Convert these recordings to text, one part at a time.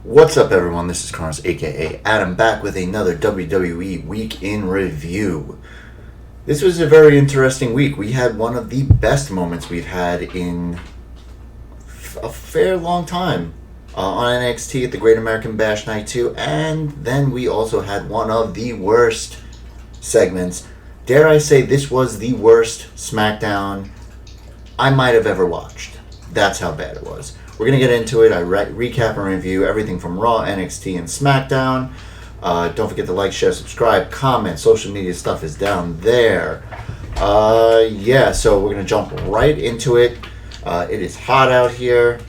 What's up, everyone? This is Carlos, aka Adam, back with another WWE Week in Review. This was a very interesting week. We had one of the best moments we've had in a fair long time on NXT at the Great American Bash Night 2, and then we also had one of the worst segments. Dare I say this was the worst Smackdown I might have ever watched. That's how bad it was. We're going to get into it. I recap and review everything from Raw, NXT, and SmackDown. Don't forget to like, share, subscribe, comment. Social media stuff is down there. So we're going to jump right into it. It is hot out here.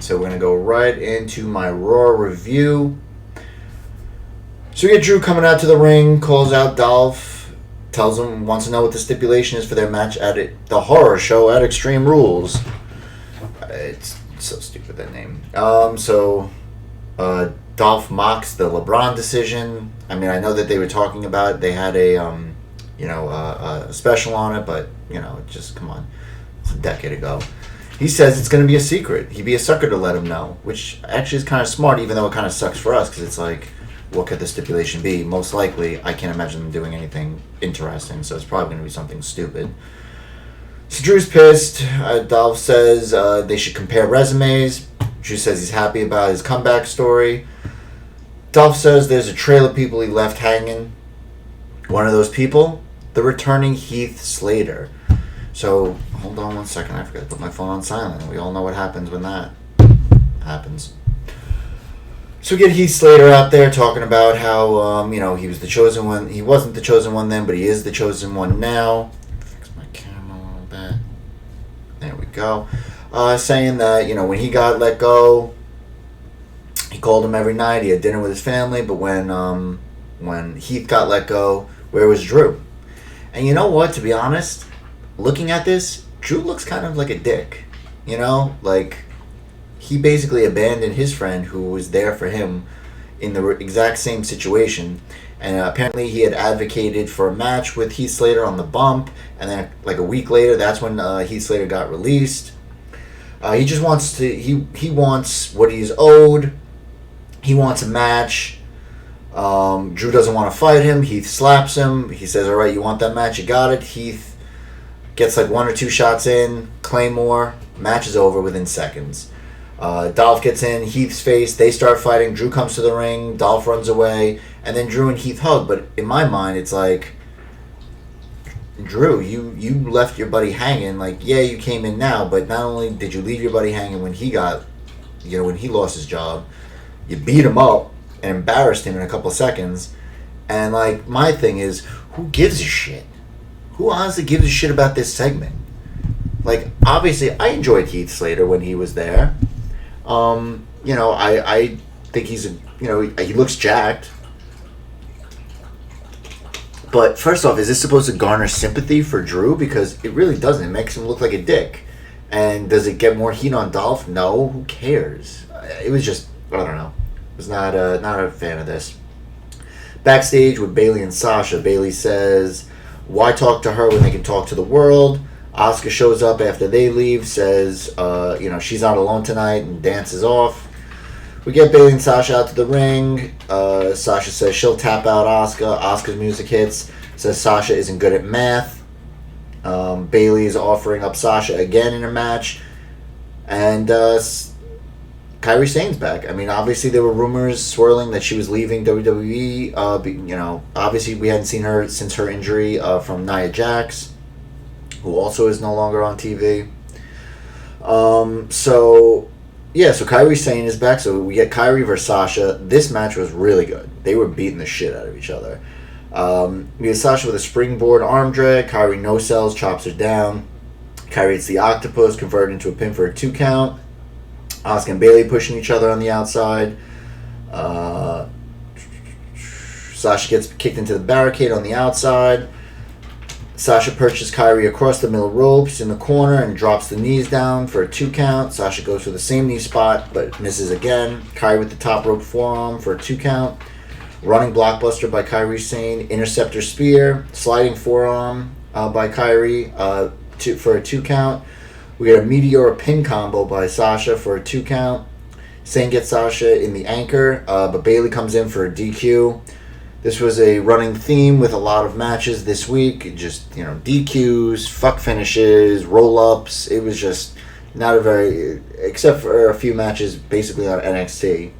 So we're going to go right into my Raw review. So we get Drew coming out to the ring, calls out Dolph, tells him, wants to know what the stipulation is for their match at the horror show at Extreme Rules. It's so stupid, that name. Dolph mocks the LeBron decision. I mean, I know that they were talking about it. They had a special on it, but, just, come on. It's a decade ago. He says it's going to be a secret. He'd be a sucker to let him know, which actually is kind of smart, even though it kind of sucks for us, because it's like, what could the stipulation be? Most likely, I can't imagine them doing anything interesting, so it's probably going to be something stupid. So Drew's pissed. Dolph says they should compare resumes. Drew says he's happy about his comeback story. Dolph says there's a trail of people he left hanging. One of those people, the returning Heath Slater. So, hold on one second. I forgot to put my phone on silent. We all know what happens when that happens. So we get Heath Slater out there talking about how, he was the chosen one. He wasn't the chosen one then, but he is the chosen one now. There we go. Saying that, when he got let go, he called him every night. He had dinner with his family. But when Heath got let go, where was Drew? And you know what? To be honest, looking at this, Drew looks kind of like a dick. Like, he basically abandoned his friend who was there for him in the exact same situation. And apparently he had advocated for a match with Heath Slater on the bump. And then like a week later, that's when Heath Slater got released. He just wants to... He wants what he's owed. He wants a match. Drew doesn't want to fight him. Heath slaps him. He says, all right, you want that match? You got it. Heath gets like 1 or 2 shots in. Claymore. Match is over within seconds. Dolph gets in Heath's face. They start fighting. Drew comes to the ring. Dolph runs away. And then Drew and Heath hug. But in my mind, it's like, Drew, you left your buddy hanging. Like, yeah, you came in now, but not only did you leave your buddy hanging when he got, when he lost his job, you beat him up and embarrassed him in a couple of seconds. And, like, my thing is, who gives a shit? Who honestly gives a shit about this segment? Like, obviously, I enjoyed Heath Slater when he was there. I think he's he looks jacked. But first off, is this supposed to garner sympathy for Drew? Because it really doesn't. It makes him look like a dick. And does it get more heat on Dolph? No. Who cares? It was just, I don't know. I was not a fan of this. Backstage with Bayley and Sasha, Bayley says, why talk to her when they can talk to the world? Asuka shows up after they leave, says, she's not alone tonight, and dances off. We get Bayley and Sasha out to the ring. Sasha says she'll tap out Asuka. Asuka's music hits. Says Sasha isn't good at math. Bayley is offering up Sasha again in a match. And Kairi Sane's back. I mean, obviously there were rumors swirling that she was leaving WWE. Obviously we hadn't seen her since her injury from Nia Jax, who also is no longer on TV. So Kairi Sane is back. So we get Kairi versus Sasha. This match was really good. They were beating the shit out of each other. We get Sasha with a springboard arm drag. Kairi no-sells, chops her down. Kairi hits the octopus, converted into a pin for a 2 count. Asuka and Bayley pushing each other on the outside. Sasha gets kicked into the barricade on the outside. Sasha perches Kairi across the middle ropes in the corner and drops the knees down for a 2 count. Sasha goes for the same knee spot but misses again. Kairi with the top rope forearm for a 2 count. Running blockbuster by Kairi Sane. Interceptor spear. Sliding forearm by Kairi for a 2 count. We got a Meteor pin combo by Sasha for a 2 count. Sane gets Sasha in the anchor, but Bayley comes in for a DQ. This was a running theme with a lot of matches this week. Just, DQs, fuck finishes, roll-ups. It was just not a very... Except for a few matches basically on NXT.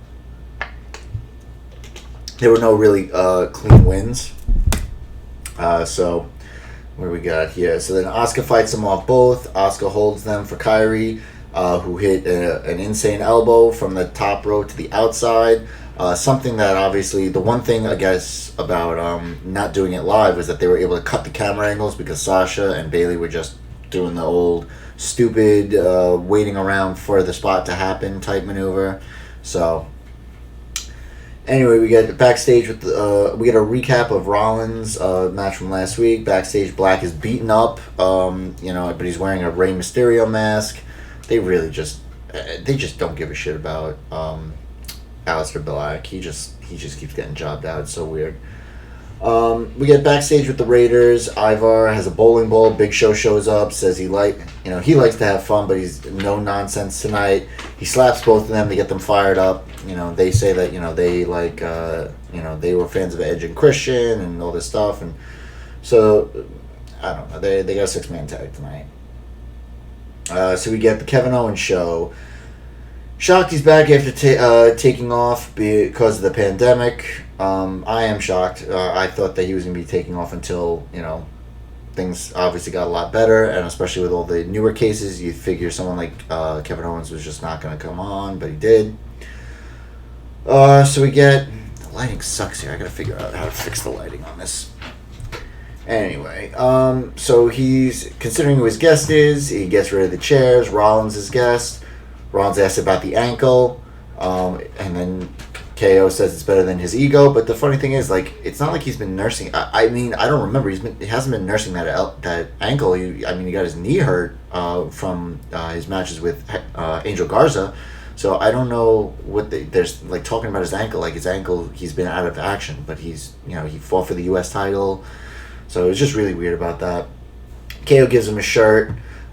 There were no really clean wins. So, what do we got here? So then Asuka fights them off both. Asuka holds them for Kairi, who hit an insane elbow from the top rope to the outside. Something that obviously, the one thing I guess about not doing it live was that they were able to cut the camera angles because Sasha and Bayley were just doing the old stupid waiting around for the spot to happen type maneuver. So anyway, we get backstage with we get a recap of Rollins' match from last week. Backstage, Black is beaten up, but he's wearing a Rey Mysterio mask. They really just don't give a shit about Aleister Black. He just keeps getting jobbed out. It's so weird. We get backstage with the Raiders. Ivar has a bowling ball. Big Show shows up, says he likes to have fun, but he's no nonsense tonight. He slaps both of them to get them fired up. They say that they like they were fans of Edge and Christian and all this stuff, and so I don't know. They got a 6-man tag tonight. So we get the Kevin Owens show. Shocked he's back after taking off because of the pandemic. I am shocked. I thought that he was going to be taking off until, things obviously got a lot better, and especially with all the newer cases, you figure someone like Kevin Owens was just not going to come on, but he did. So we get... The lighting sucks here. I got to figure out how to fix the lighting on this. Anyway, so he's considering who his guest is. He gets rid of the chairs. Rollins is guest. Rollins asks about the ankle, and then KO says it's better than his ego. But the funny thing is, it's not like he's been nursing. I don't remember. He hasn't been nursing that ankle. He got his knee hurt from his matches with Angel Garza. So I don't know what there's talking about his ankle. His ankle, he's been out of action, but he fought for the U.S. title. So it was just really weird about that. KO gives him a shirt.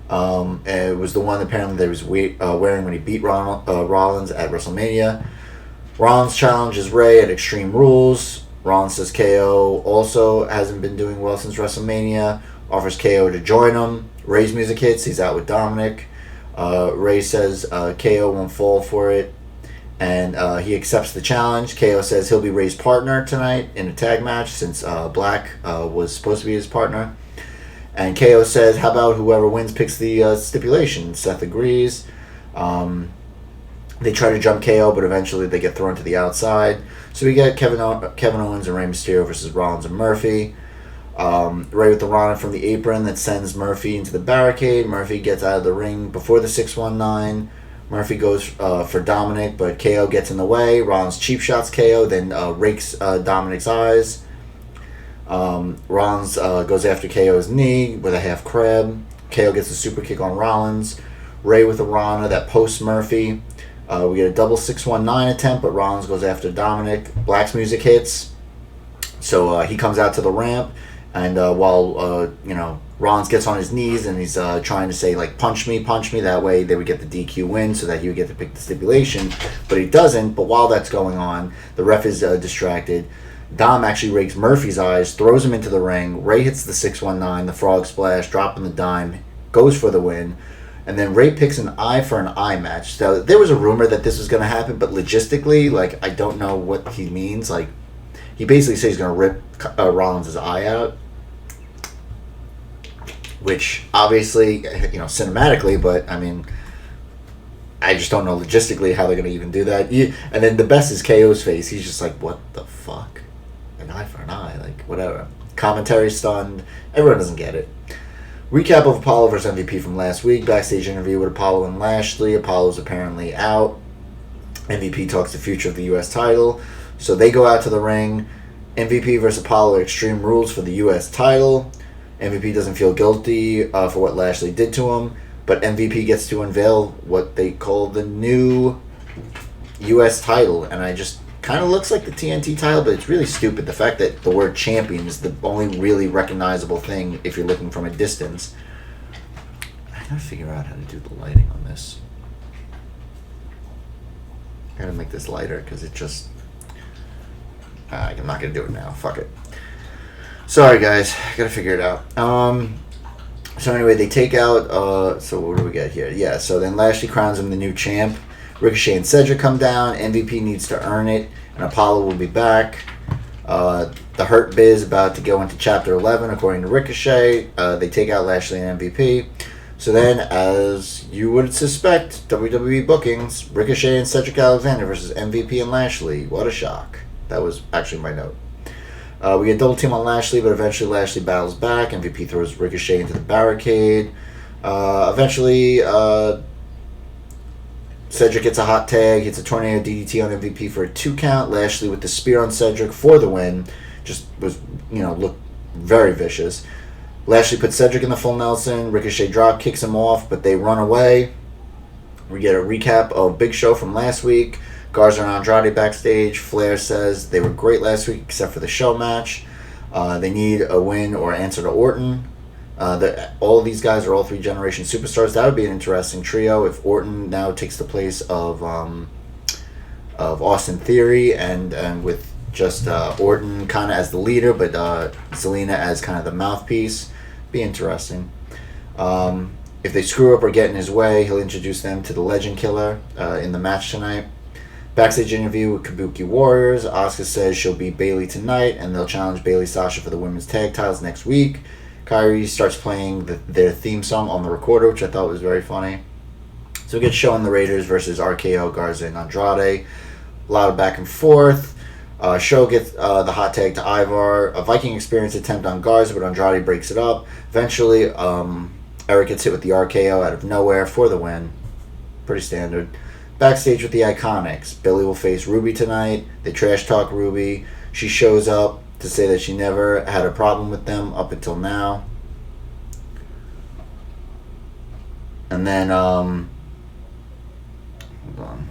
It was the one apparently that he was wearing when he beat Rollins at WrestleMania. Rollins challenges Ray at Extreme Rules. Rollins says KO also hasn't been doing well since WrestleMania. Offers KO to join him. Ray's music hits. He's out with Dominic. Ray says KO won't fall for it. And he accepts the challenge. KO says he'll be Ray's partner tonight in a tag match since Black was supposed to be his partner. And KO says, how about whoever wins picks the stipulation? Seth agrees. They try to jump KO, but eventually they get thrown to the outside. So we get Kevin Owens and Rey Mysterio versus Rollins and Murphy. Ray with the Rana from the apron that sends Murphy into the barricade. Murphy gets out of the ring before the 619. Murphy goes for Dominic, but KO gets in the way. Rollins cheap shots KO, then rakes Dominic's eyes. Rollins goes after KO's knee with a half crab. KO gets a super kick on Rollins. Ray with a Rana that posts Murphy. We get a double 619 attempt, but Rollins goes after Dominic. Black's music hits. So he comes out to the ramp, and while Rollins gets on his knees and he's trying to say punch me, that way they would get the DQ win so that he would get to pick the stipulation, but he doesn't. But while that's going on, the ref is distracted. Dom actually rakes Murphy's eyes, throws him into the ring. Ray hits the 619, the frog splash, dropping the dime, goes for the win. And then Ray picks an eye for an eye match. So there was a rumor that this was going to happen, but logistically, I don't know what he means. He basically says he's going to rip Rollins' eye out. Which, obviously, cinematically, but, I just don't know logistically how they're going to even do that. And then the best is KO's face. He's just like, what the fuck? An eye for an eye, whatever. Commentary stunned. Everyone doesn't get it. Recap of Apollo vs. MVP from last week. Backstage interview with Apollo and Lashley. Apollo's apparently out. MVP talks the future of the U.S. title. So they go out to the ring. MVP versus Apollo at Extreme Rules for the U.S. title. MVP doesn't feel guilty for what Lashley did to him. But MVP gets to unveil what they call the new U.S. title. And I just... kind of looks like the TNT title, but it's really stupid. The fact that the word champion is the only really recognizable thing if you're looking from a distance. I gotta figure out how to do the lighting on this. gotta make this lighter because it just... I'm not gonna do it now. Fuck it. Sorry, guys. Gotta figure it out. So anyway, they take out... so what do we get here? Yeah, so then Lashley crowns him the new champ. Ricochet and Cedric come down. MVP needs to earn it. And Apollo will be back. The Hurt Biz about to go into Chapter 11, according to Ricochet. They take out Lashley and MVP. So then, as you would suspect, WWE bookings, Ricochet and Cedric Alexander versus MVP and Lashley. What a shock. That was actually my note. We get double team on Lashley, but eventually Lashley battles back. MVP throws Ricochet into the barricade. Eventually, Cedric gets a hot tag, hits a tornado DDT on MVP for a 2 count. Lashley with the spear on Cedric for the win. Just was, looked very vicious. Lashley puts Cedric in the full Nelson. Ricochet drop kicks him off, but they run away. We get a recap of Big Show from last week. Garza and Andrade backstage. Flair says they were great last week except for the show match. They need a win or answer to Orton. All of these guys are all 3 generation superstars. That would be an interesting trio if Orton now takes the place of Austin Theory and with just Orton kind of as the leader, but Zelina as kind of the mouthpiece. Be interesting. If they screw up or get in his way, he'll introduce them to the Legend Killer in the match tonight. Backstage interview with Kabuki Warriors. Asuka says she'll beat Bayley tonight, and they'll challenge Bayley Sasha for the women's tag titles next week. Kyrie starts playing their theme song on the recorder, which I thought was very funny. So we get Show and the Raiders versus RKO, Garza, and Andrade. A lot of back and forth. Show gets the hot tag to Ivar. A Viking Experience attempt on Garza, but Andrade breaks it up. Eventually, Eric gets hit with the RKO out of nowhere for the win. Pretty standard. Backstage with the Iconics. Billy will face Ruby tonight. They trash talk Ruby. She shows up to say that she never had a problem with them up until now. And then, hold on.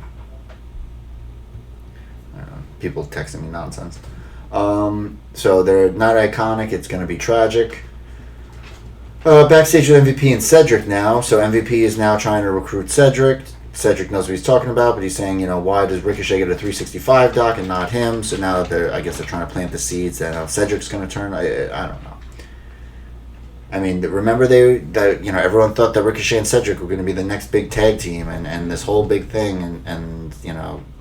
People texting me nonsense. So they're not iconic. It's going to be tragic. Backstage with MVP and Cedric now. So MVP is now trying to recruit Cedric. Cedric knows what he's talking about, but he's saying, why does Ricochet get a 365 doc and not him? So now I guess they're trying to plant the seeds that Cedric's going to turn. I don't know. I mean, remember everyone thought that Ricochet and Cedric were going to be the next big tag team, and this whole big thing, and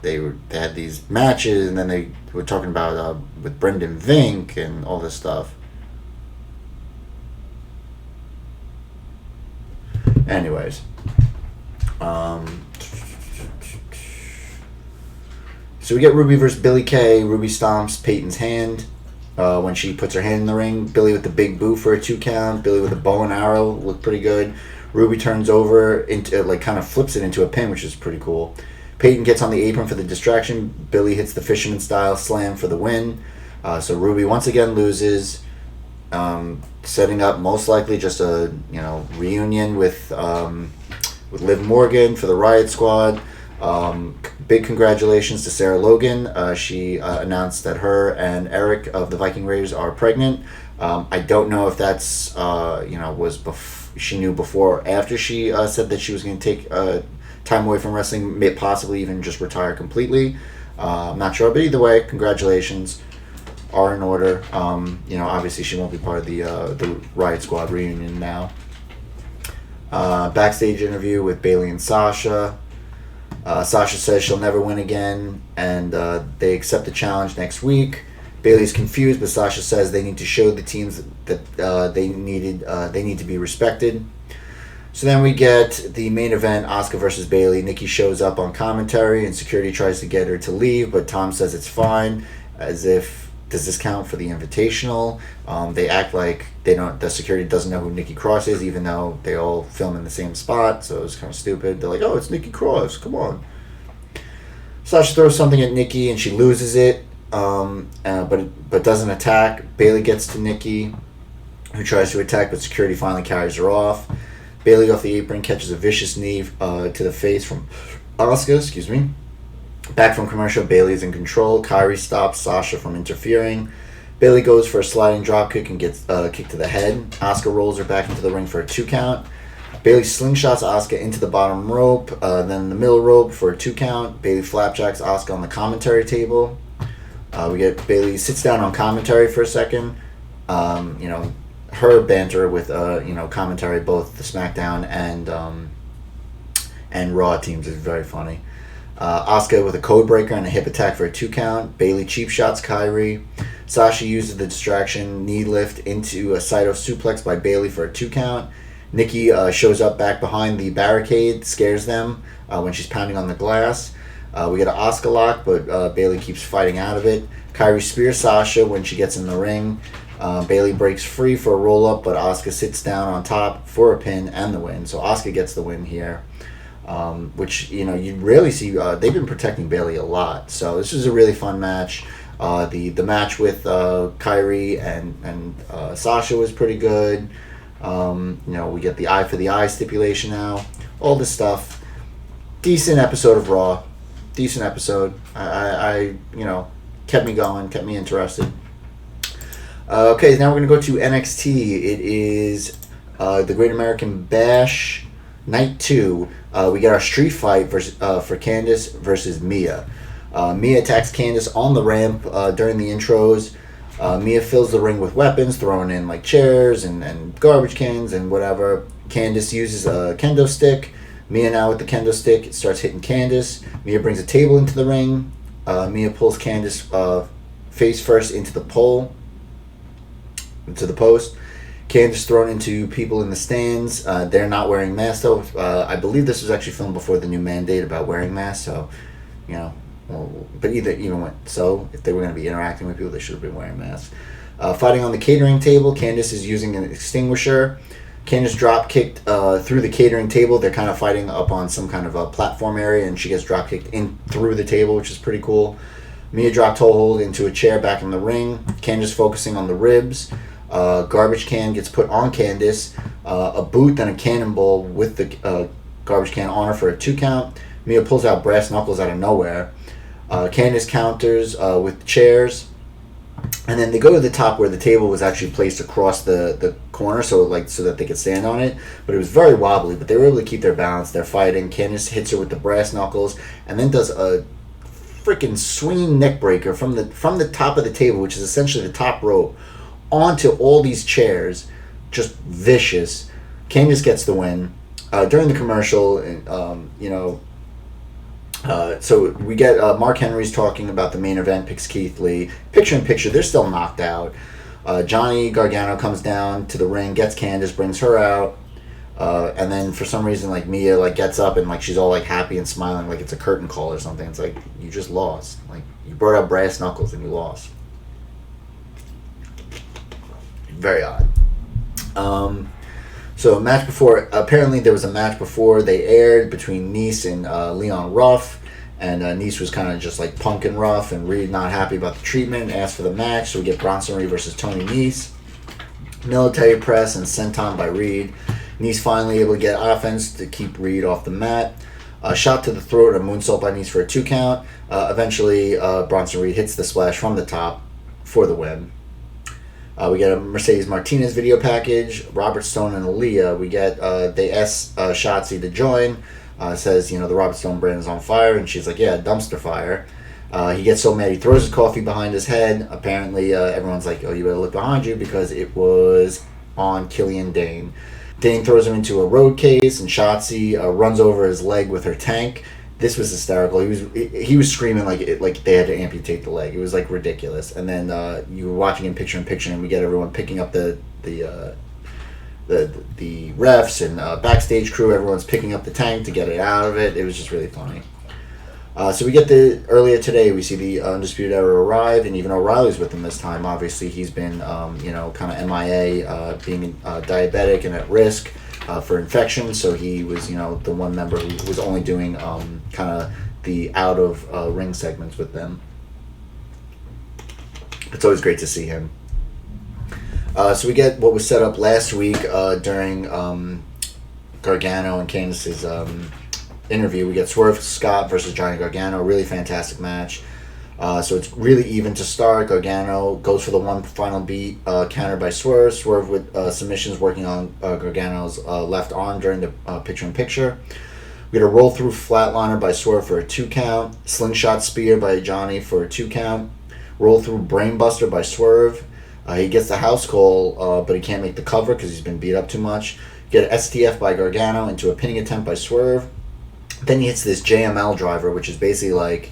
they had these matches, and then they were talking about with Brendan Vink and all this stuff. Anyways, so we get Ruby versus Billie Kay. Ruby stomps Peyton's hand. When she puts her hand in the ring, Billy with the big boot for a 2 count. Billy with a bow and arrow looked pretty good. Ruby turns over into kind of flips it into a pin, which is pretty cool. Peyton gets on the apron for the distraction. Billy hits the fisherman style slam for the win. So Ruby once again loses, setting up most likely just a reunion with Liv Morgan for the Riot Squad. Big congratulations to Sarah Logan. She announced that her and Eric of the Viking Raiders are pregnant. I don't know if that's she knew before or after she said that she was going to take time away from wrestling, may possibly even just retire completely. I'm not sure, but either way, congratulations are in order. Obviously she won't be part of the Riot Squad reunion now. Backstage interview with Bayley and Sasha. Sasha says she'll never win again, and they accept the challenge next week. Bayley's confused, but Sasha says they need to show the teams that they need to be respected. So then we get the main event, Asuka versus Bayley. Nikki shows up on commentary, and security tries to get her to leave, but Tom says it's fine, as if, does this count for the Invitational? They act like the security doesn't know who Nikki Cross is, even though they all film in the same spot, so it's kind of stupid. They're like, oh, it's Nikki Cross, come on. Sasha throws something at Nikki, and she loses it, but doesn't attack. Bayley gets to Nikki, who tries to attack, but security finally carries her off. Bayley off the apron catches a vicious knee to the face from Asuka, Back from commercial, Bayley's in control. Kairi stops Sasha from interfering. Bayley goes for a sliding dropkick and gets kicked to the head. Asuka rolls her back into the ring for a 2 count. Bailey slingshots Asuka into the bottom rope, then the middle rope for a 2 count. Bailey flapjacks Asuka on the commentary table. We get Bailey sits down on commentary for a second. Her banter with commentary, both the Smackdown and Raw teams, is very funny. Asuka with a code breaker and a hip attack for a 2 count. Bailey cheap shots Kairi. Sasha uses the distraction knee lift into a Saito suplex by Bailey for a 2 count. Nikki shows up back behind the barricade, scares them when she's pounding on the glass. We get an Asuka lock, but Bailey keeps fighting out of it. Kairi spears Sasha when she gets in the ring. Bailey breaks free for a roll-up, but Asuka sits down on top for a pin and the win. So Asuka gets the win here, which, you rarely see. They've been protecting Bailey a lot. So this is a really fun match. The match with Kairi and Sasha was pretty good. We get the eye for the eye stipulation now. All this stuff. Decent episode of Raw. Decent episode. I kept me going, kept me interested. Okay, now we're going to go to NXT. It is the Great American Bash Night 2. We get our street fight for Candice versus Mia. Mia attacks Candice on the ramp during the intros. Mia fills the ring with weapons, throwing in like chairs and garbage cans and whatever. Candice uses a kendo stick. Mia now with the kendo stick starts hitting Candice. Mia brings a table into the ring. Mia pulls Candice face first into the post. Candice thrown into people in the stands. They're not wearing masks though. I believe this was actually filmed before the new mandate about wearing masks. So, but even if they were going to be interacting with people, they should have been wearing masks. Fighting on the catering table, Candice is using an extinguisher. Candice drop kicked through the catering table. They're kind of fighting up on some kind of a platform area, and she gets drop kicked in through the table, which is pretty cool. Mia dropped toe hold into a chair back in the ring. Candice focusing on the ribs. Garbage can gets put on Candice. A boot, then a cannonball with the garbage can on her for a 2 count. Mia pulls out brass knuckles out of nowhere. Candice counters with chairs. And then they go to the top where the table was actually placed across the corner so that they could stand on it. But it was very wobbly, but they were able to keep their balance. They're fighting. Candice hits her with the brass knuckles and then does a freaking swinging neck breaker from the top of the table, which is essentially the top rope, onto all these chairs. Just vicious. Candice gets the win. During the commercial, so we get Mark Henry's talking about the main event, picks Keith Lee. Picture in picture, they're still knocked out. Johnny Gargano comes down to the ring, gets Candice, brings her out. And then for some reason, Mia gets up and she's all happy and smiling like it's a curtain call or something. It's like, you just lost. You brought out brass knuckles and you lost. Very odd. So apparently there was a match before they aired between Nice and Leon Ruff. And Nice was kind of just punking Ruff, and Reed not happy about the treatment, asked for the match. So we get Bronson Reed versus Tony Nice. Military press and senton by Reed. Nice finally able to get offense to keep Reed off the mat. Shot to the throat, a moonsault by Nice for a 2 count. Eventually, Bronson Reed hits the splash from the top for the win. We get a Mercedes Martinez video package. Robert Stone and Aaliyah. We get they ask Shotzi to join. Says the Robert Stone brand is on fire, and she's like, yeah, dumpster fire. He gets so mad he throws his coffee behind his head. Apparently, everyone's like, oh, you better look behind you because it was on Killian Dane. Dane throws him into a road case, and Shotzi runs over his leg with her tank. This was hysterical. He was screaming like they had to amputate the leg. It was ridiculous. And then you were watching him picture in picture, and we get everyone picking up the refs and backstage crew. Everyone's picking up the tank to get it out of it. It was just really funny. So we get earlier today, we see the Undisputed Era arrive, and even O'Reilly's with them this time. Obviously, he's been kind of MIA, being diabetic and at risk for infection. So he was the one member who was only doing kind of the out of ring segments with them. It's always great to see him. So we get what was set up last week during Gargano and Candice's interview. We get Swerve Scott versus Johnny Gargano. Really fantastic match. So it's really even to start. Gargano goes for the one final beat, countered by Swerve. Swerve with submissions working on Gargano's left arm during the picture-in-picture. We get a roll-through flatliner by Swerve for a 2 count. Slingshot spear by Johnny for a 2 count. Roll-through brainbuster by Swerve. He gets the house call, but he can't make the cover because he's been beat up too much. Get an STF by Gargano into a pinning attempt by Swerve. Then he hits this JML driver, which is basically like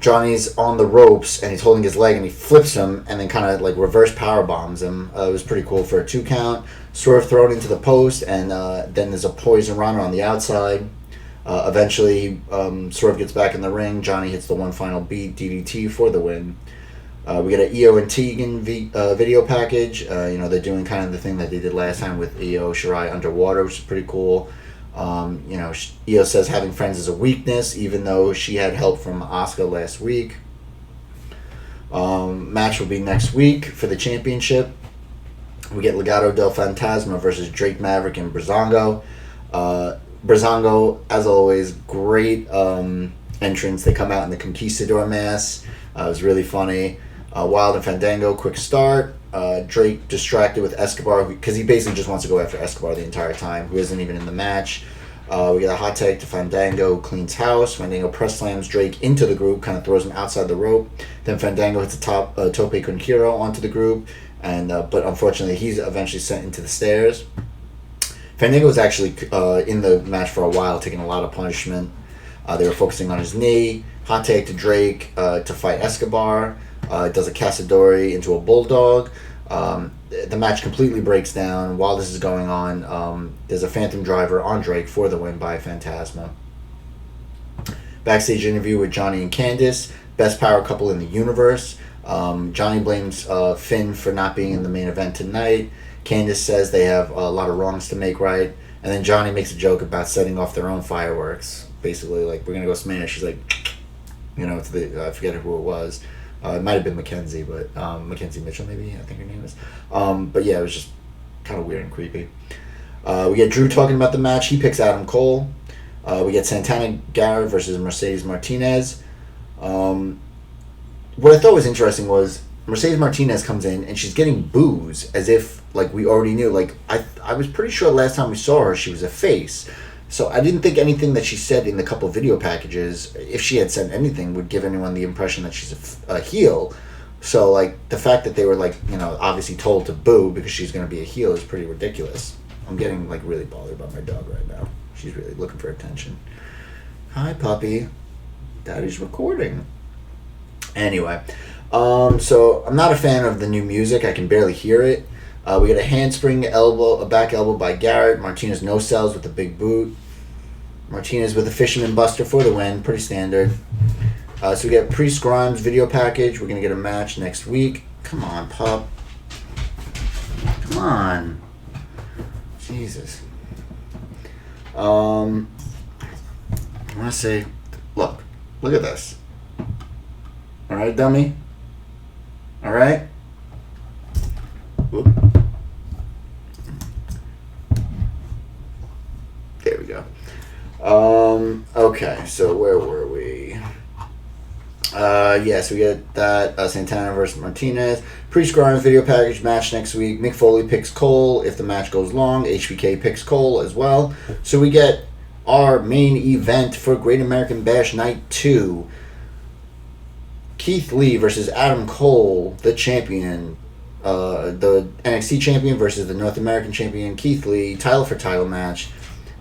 Johnny's on the ropes and he's holding his leg and he flips him and then kind of like reverse power bombs him. It was pretty cool for a 2 count. Swerve thrown into the post and then there's a poison runner on the outside. Eventually, Swerve gets back in the ring. Johnny hits the one final beat, DDT for the win. We get an Io and Tegan video package. They're doing kind of the thing that they did last time with Io Shirai underwater, which is pretty cool. Io says having friends is a weakness, even though she had help from Asuka last week. Match will be next week for the championship. We get Legado del Fantasma versus Drake Maverick and Breezango. Breezango, as always, great entrance. They come out in the Conquistador mask. It was really funny. Wild and Fandango, quick start. Drake distracted with Escobar because he basically just wants to go after Escobar the entire time, who isn't even in the match. We get a hot tag to Fandango, cleans house. Fandango press slams Drake into the group, kind of throws him outside the rope. Then Fandango hits a tope con hilo onto the group, but unfortunately he's eventually sent into the stairs. Fandango was actually in the match for a while, taking a lot of punishment. They were focusing on his knee. Hot tag to Drake to fight Escobar. Does a Casadori into a Bulldog. The match completely breaks down. While this is going on, there's a Phantom Driver on Drake for the win by Phantasma. Backstage interview with Johnny and Candice. Best power couple in the universe. Johnny blames Finn for not being in the main event tonight. Candice says they have a lot of wrongs to make right. And then Johnny makes a joke about setting off their own fireworks. Basically, like, we're going to go smash. She's like, to I forget who it was. It might have been Mackenzie, but Mackenzie Mitchell, maybe, I think her name is. But yeah, it was just kind of weird and creepy. We get Drew talking about the match. He picks Adam Cole. We get Santana Garrett versus Mercedes Martinez. What I thought was interesting was Mercedes Martinez comes in and she's getting boos as if like we already knew. Like I was pretty sure last time we saw her she was a face. So I didn't think anything that she said in the couple video packages, if she had said anything, would give anyone the impression that she's a heel. So like the fact that they were like, obviously told to boo because she's going to be a heel is pretty ridiculous. I'm getting like really bothered by my dog right now. She's really looking for attention. Hi puppy. Daddy's recording. Anyway, so I'm not a fan of the new music. I can barely hear it. We get a handspring elbow, a back elbow by Garrett. Martinez no sells with a big boot. Martinez with a fisherman buster for the win. Pretty standard. So we get Priest Grimes video package. We're going to get a match next week. Come on, pup. Come on. Jesus. I want to say, look at this. All right, dummy? All right? Whoop. There we go. Okay, so where were we? So we get that Santana versus Martinez. Priest Grimes video package match next week. Mick Foley picks Cole. If the match goes long, HBK picks Cole as well. So we get our main event for Great American Bash Night 2. Keith Lee versus Adam Cole, the champion. The NXT champion versus the North American champion, Keith Lee. Title for title match.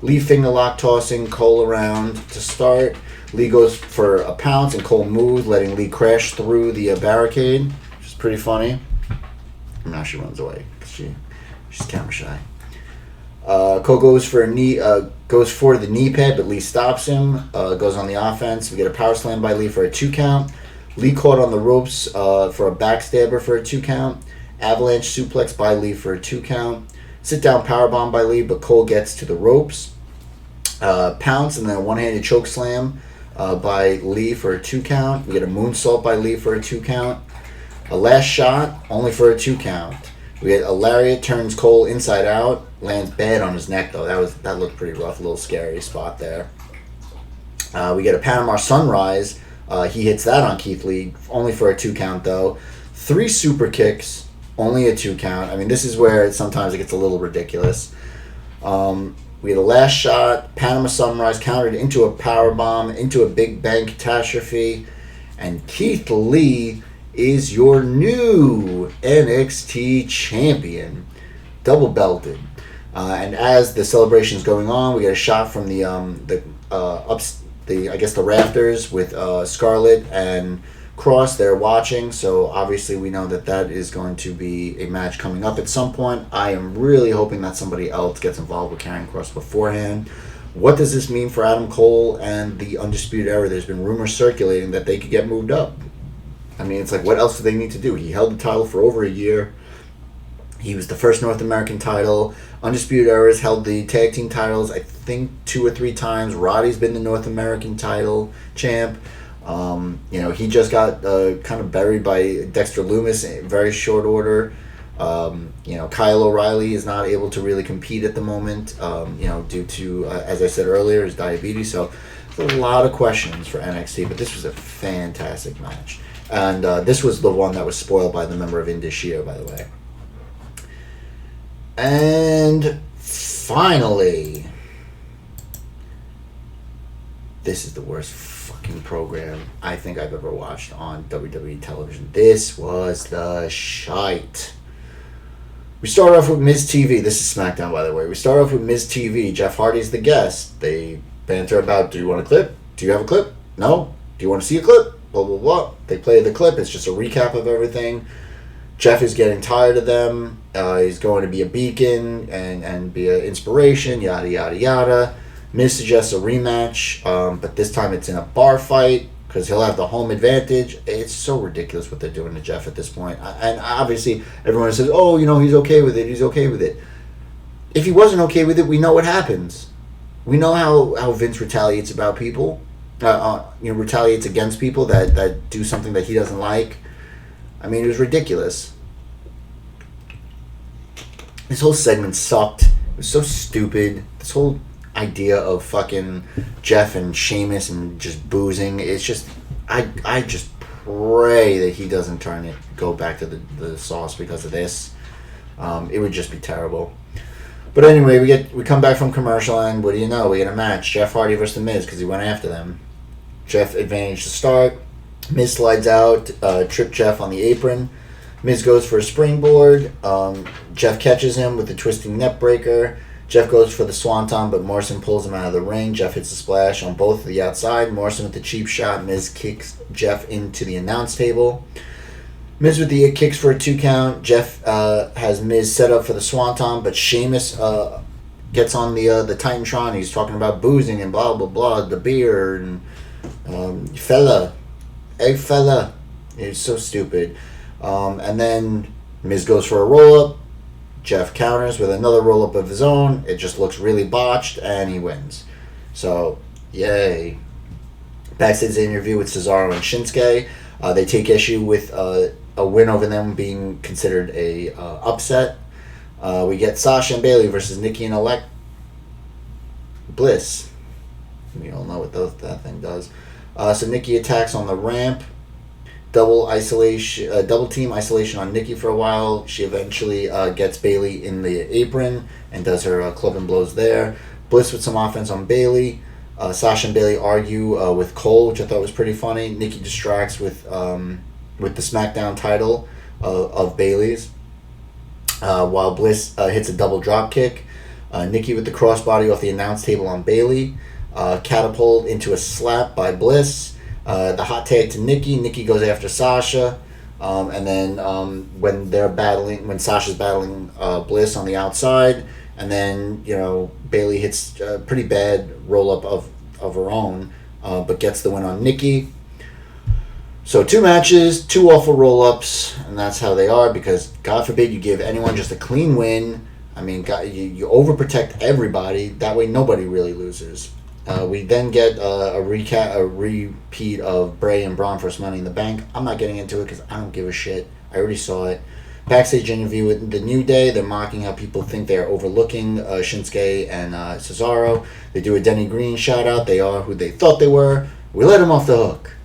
Lee finger lock tossing Cole around to start. Lee goes for a pounce and Cole moves, letting Lee crash through the barricade, which is pretty funny. And now she runs away because she's camera shy. Cole goes for the knee pad, but Lee stops him. Goes on the offense. We get a power slam by Lee for a 2 count. Lee caught on the ropes for a backstabber for a 2 count. Avalanche suplex by Lee for a 2 count. Sit down powerbomb by Lee, but Cole gets to the ropes. Pounce and then a one-handed choke slam by Lee for a 2 count. We get a moonsault by Lee for a 2 count. A last shot only for a 2 count. We get a lariat turns Cole inside out. Lands bad on his neck though. That looked pretty rough. A little scary spot there. We get a Panama Sunrise He hits that on Keith Lee, only for a 2 count though. 3 super kicks, only a 2 count. I mean, this is where sometimes it gets a little ridiculous. We had a last shot, Panama Sunrise countered into a powerbomb, into a big bang catastrophe, and Keith Lee is your new NXT champion, double belted. And as the celebration is going on, we get a shot from the rafters with Scarlett and Cross. They're watching, so obviously we know that is going to be a match coming up at some point. I am really hoping that somebody else gets involved with Karrion Cross beforehand. What does this mean for Adam Cole and the Undisputed Era? There's been rumors circulating that they could get moved up. I mean, it's like, what else do they need to do? He held the title for over a year. He was the first North American title. Undisputed Era has held the tag team titles, I think, 2 or 3 times. Roddy's been the North American title champ. He just got kind of buried by Dexter Lumis in very short order. Kyle O'Reilly is not able to really compete at the moment, due to, as I said earlier, his diabetes. So there's a lot of questions for NXT, but this was a fantastic match. And this was the one that was spoiled by the member of Indishio, by the way. And finally, this is the worst fucking program I think I've ever watched on WWE television. This was the shite. We start off with Miz TV. This is Smackdown, by the way. We start off with Miz TV. Jeff Hardy's the guest. They banter about, do you want a clip? Do you have a clip? No? Do you want to see a clip? Blah, blah, blah. They play the clip. It's just a recap of everything. Jeff is getting tired of them. He's going to be a beacon and be an inspiration, yada, yada, yada. Miz suggests a rematch, but this time it's in a bar fight because he'll have the home advantage. It's so ridiculous what they're doing to Jeff at this point. And obviously, everyone says, oh, he's okay with it. He's okay with it. If he wasn't okay with it, we know what happens. We know how Vince retaliates about people. Retaliates against people that do something that he doesn't like. I mean, it was ridiculous. This whole segment sucked. It was so stupid. This whole idea of fucking Jeff and Sheamus and just boozing. It's just, I just pray that he doesn't go back to the sauce because of this. It would just be terrible. But anyway, we come back from commercial and what do you know? We get a match. Jeff Hardy versus The Miz because he went after them. Jeff advantage to start. Miz slides out, tripped Jeff on the apron. Miz goes for a springboard. Jeff catches him with the twisting neck breaker. Jeff goes for the swanton, but Morrison pulls him out of the ring. Jeff hits a splash on both of the outside. Morrison with the cheap shot. Miz kicks Jeff into the announce table. Miz with the kicks for a 2 count. Jeff has Miz set up for the swanton, but Sheamus gets on the Titantron. He's talking about boozing and blah, blah, blah, the beer and fella. Hey, fella. It's so stupid. And then Miz goes for a roll-up. Jeff counters with another roll-up of his own. It just looks really botched, and he wins. So, yay. Backstage interview with Cesaro and Shinsuke. They take issue with a win over them being considered a upset. We get Sasha and Bayley versus Nikki and Alexa Bliss. We all know what that thing does. So Nikki attacks on the ramp. Double team isolation on Nikki for a while. She eventually gets Bayley in the apron and does her club and blows there. Bliss with some offense on Bayley. Sasha and Bayley argue with Cole, which I thought was pretty funny. Nikki distracts with the SmackDown title of Bayley's, while Bliss hits a double drop kick. Nikki with the crossbody off the announce table on Bayley. Catapult into a slap by Bliss. The hot tag to Nikki. Nikki goes after Sasha. And then when Sasha's battling Bliss on the outside, and then, Bayley hits a pretty bad roll-up of her own, but gets the win on Nikki. So 2 matches, 2 awful roll-ups, and that's how they are, because God forbid you give anyone just a clean win. I mean, you overprotect everybody. That way nobody really loses. We then get a repeat of Bray and Braun versus Money in the Bank. I'm not getting into it because I don't give a shit. I already saw it. Backstage interview with The New Day. They're mocking how people think they're overlooking Shinsuke and Cesaro. They do a Denny Green shout out. They are who they thought they were. We let them off the hook.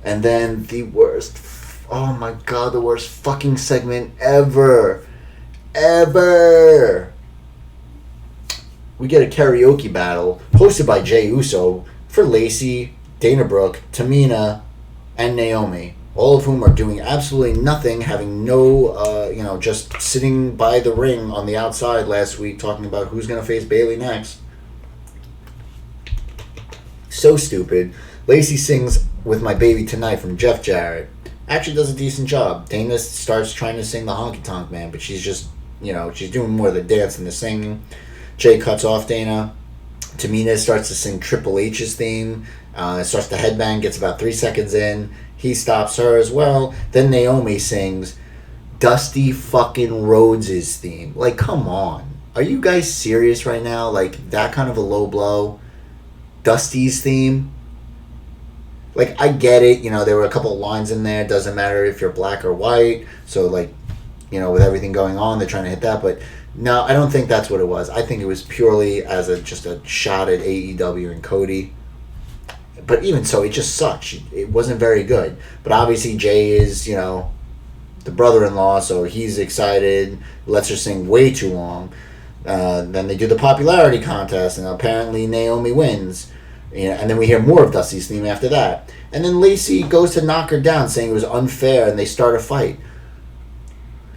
And then the worst, oh my god, the worst fucking segment ever. Ever. We get a karaoke battle hosted by Jey Uso for Lacey, Dana Brooke, Tamina, and Naomi. All of whom are doing absolutely nothing, having no, just sitting by the ring on the outside last week talking about who's going to face Bayley next. So stupid. Lacey sings With My Baby Tonight from Jeff Jarrett. Actually does a decent job. Dana starts trying to sing the Honky Tonk Man, but she's just, she's doing more of the dance than the singing. Jay cuts off Dana. Tamina starts to sing Triple H's theme. Starts to headbang, gets about 3 seconds in. He stops her as well. Then Naomi sings Dusty fucking Rhodes' theme. Like, come on. Are you guys serious right now? Like, that kind of a low blow? Dusty's theme? Like, I get it. There were a couple of lines in there. It doesn't matter if you're black or white. So, like, with everything going on, they're trying to hit that. But, no, I don't think that's what it was. I think it was purely as just a shot at AEW and Cody. But even so, it just sucked. It wasn't very good. But obviously, Jay is, the brother-in-law, so he's excited. Lets her sing way too long. Then they do the popularity contest, and apparently Naomi wins. And then we hear more of Dusty's theme after that. And then Lacey goes to knock her down, saying it was unfair, and they start a fight.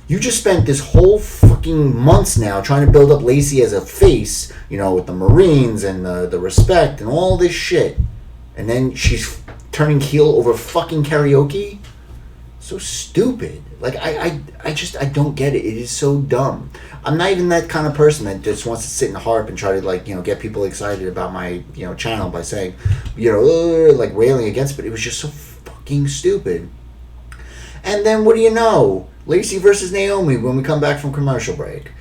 You just spent this whole fucking months now trying to build up Lacey as a face, with the Marines and the respect and all this shit. And then she's turning heel over fucking karaoke? So stupid. Like, I don't get it. It is so dumb. I'm not even that kind of person that just wants to sit and harp and try to, get people excited about my, channel by saying, railing against it. It was just so fucking stupid. And then, what do you know? Lacey versus Naomi when we come back from commercial break.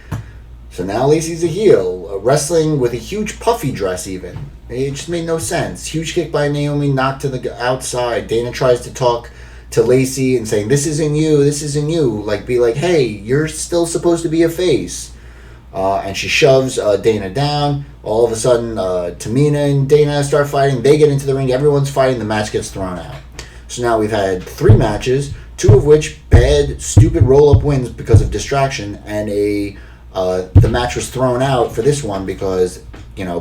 So now Lacey's a heel, wrestling with a huge puffy dress even. It just made no sense. Huge kick by Naomi, knocked to the outside. Dana tries to talk to Lacey and saying, this isn't you, this isn't you. Be like, hey, you're still supposed to be a face. And she shoves Dana down. All of a sudden, Tamina and Dana start fighting. They get into the ring. Everyone's fighting. The match gets thrown out. So now we've had 3 matches, 2 of which bad, stupid roll-up wins because of distraction, and the match was thrown out for this one because,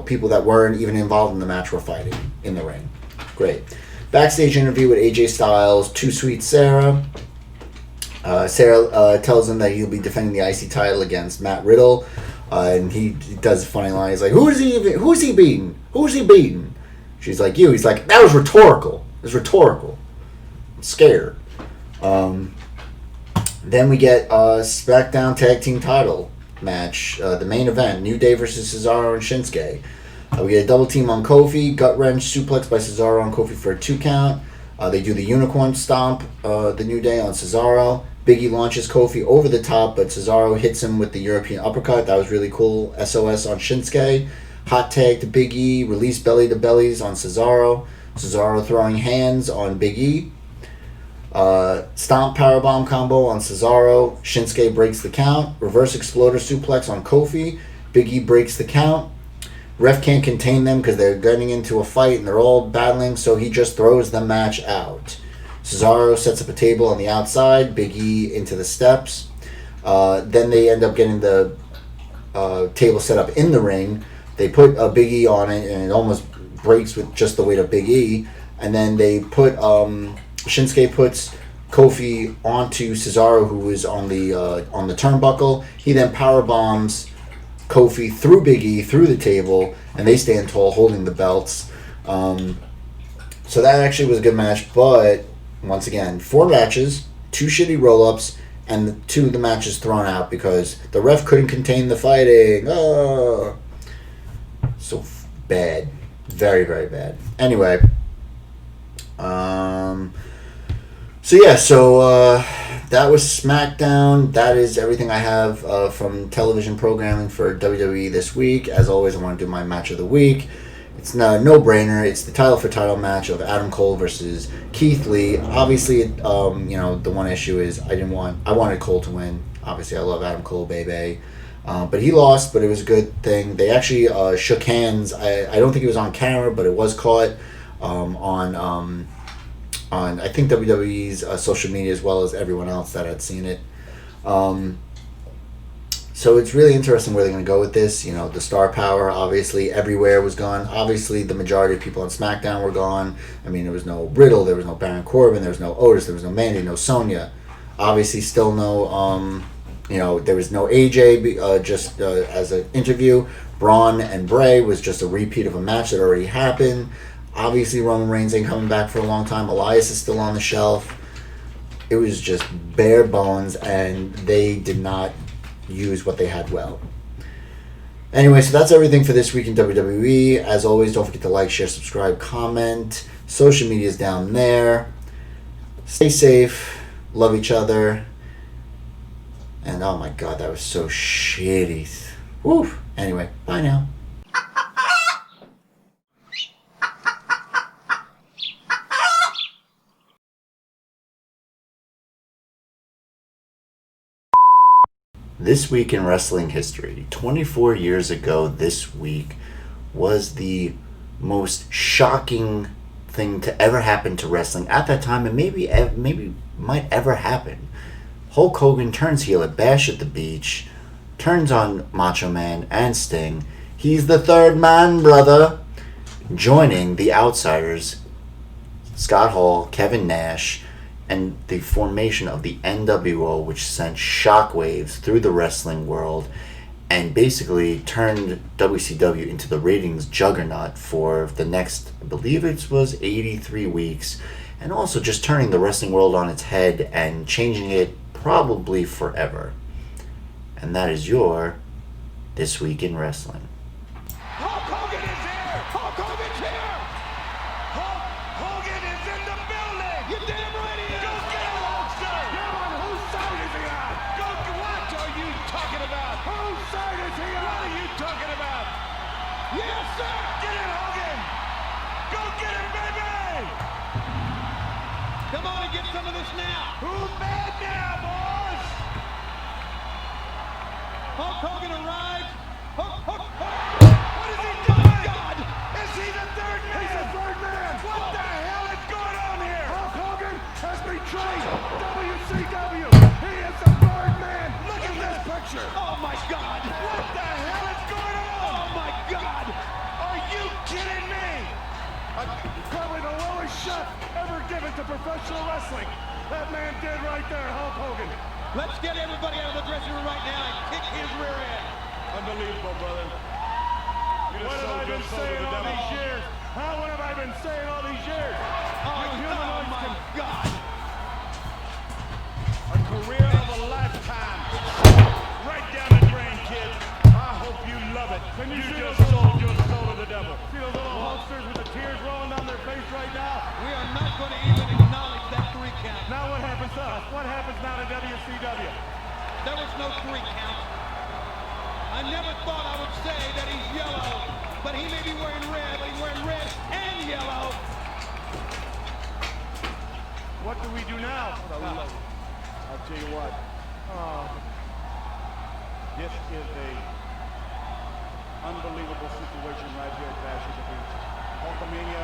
people that weren't even involved in the match were fighting in the ring. Great. Backstage interview with AJ Styles, Too Sweet Sarah. Sarah tells him that he'll be defending the IC title against Matt Riddle, and he does a funny line. He's like, who's he beating? She's like, you. He's like, that was rhetorical. It was rhetorical. I'm scared. Then we get a Smackdown Tag Team title match, the main event, New Day versus Cesaro and Shinsuke. We get a double team on Kofi, gut wrench suplex by Cesaro on Kofi for a 2 count. They do the unicorn stomp, the New Day on Cesaro. Big E launches Kofi over the top, but Cesaro hits him with the European uppercut. That was really cool. SOS on Shinsuke. Hot tag to Big E, release belly to bellies on Cesaro. Cesaro throwing hands on Big E. Stomp powerbomb combo on Cesaro. Shinsuke breaks the count. Reverse exploder suplex on Kofi. Big E breaks the count. Ref can't contain them because they're getting into a fight and they're all battling, so he just throws the match out. Cesaro sets up a table on the outside. Big E into the steps. Then they end up getting the table set up in the ring. They put a Big E on it and it almost breaks with just the weight of Big E. And then they put... Shinsuke puts Kofi onto Cesaro, who is on the turnbuckle. He then power bombs Kofi through Big E, through the table, and they stand tall holding the belts. So that actually was a good match, but once again, 4 matches, 2 shitty roll-ups, and 2 of the matches thrown out because the ref couldn't contain the fighting. Oh. So bad. Very, very bad. Anyway. So that was SmackDown. That is everything I have from television programming for WWE this week. As always, I want to do my match of the week. It's a no-brainer. It's the title for title match of Adam Cole versus Keith Lee. Obviously, the one issue is I wanted Cole to win. Obviously, I love Adam Cole, baby. But he lost, but it was a good thing. They actually shook hands. I don't think it was on camera, but it was caught on on, I think, WWE's social media as well as everyone else that had seen it. So it's really interesting where they're going to go with this. You know, the star power, obviously, everywhere was gone. Obviously, the majority of people on SmackDown were gone. I mean, there was no Riddle, there was no Baron Corbin, there was no Otis, there was no Mandy, no Sonya. Obviously, still no, there was no AJ just as an interview. Braun and Bray was just a repeat of a match that already happened. Obviously, Roman Reigns ain't coming back for a long time. Elias is still on the shelf. It was just bare bones, and they did not use what they had well. Anyway, so that's everything for this week in WWE. As always, don't forget to like, share, subscribe, comment. Social media is down there. Stay safe. Love each other. And oh my god, that was so shitty. Woo. Anyway, bye now. This week in wrestling history, 24 years ago this week, was the most shocking thing to ever happen to wrestling at that time, and maybe might ever happen. Hulk Hogan turns heel at Bash at the Beach, turns on Macho Man and Sting. He's the third man, brother. Joining the Outsiders, Scott Hall, Kevin Nash, and the formation of the NWO, which sent shockwaves through the wrestling world and basically turned WCW into the ratings juggernaut for the next, I believe it was 83 weeks, and also just turning the wrestling world on its head and changing it probably forever. And that is your This Week in Wrestling. Hulk Hogan is here! Hulk Hogan's here! Hulk Hogan is in the building! You damn right he is! Go get him, Hulkster! Yeah, on whose side is he on? What are you talking about? Whose side is he on? What are you talking about? Yes, sir! Get it, Hogan! Go get him, baby! Come on and get some of this now! Who's mad now, boys? Hulk Hogan arrived! What is he doing? Oh, God! Is he the third man? He's the third man! What the hell is going on here? Hulk Hogan has betrayed WCW! He is the third man! Look at this picture! Oh my God! What the hell is going on? Oh my God! Are you kidding me? Probably the lowest shot ever given to professional wrestling. That man did right there, Hulk Hogan. Let's get everybody out of the dressing room right now and kick his rear end. Unbelievable, brother. What have I been saying all these years? Huh? What have I been saying all these years? Oh my God. A career of a lifetime. Right down the drain, kid. I hope you love it. You just sold your soul to the devil. See those little Hulksters with the tears rolling down their face right now? We are not going to even acknowledge that 3 count. Now what happens to us? What happens now to WCW? There was no 3 count. I never thought I would say that he's yellow, but he may be wearing red, but he's wearing red and yellow. What do we do now? I'll tell you what. This is a unbelievable situation right here at Bash at the Beach. Hulkamania,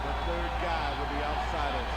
the third guy with the Outsiders.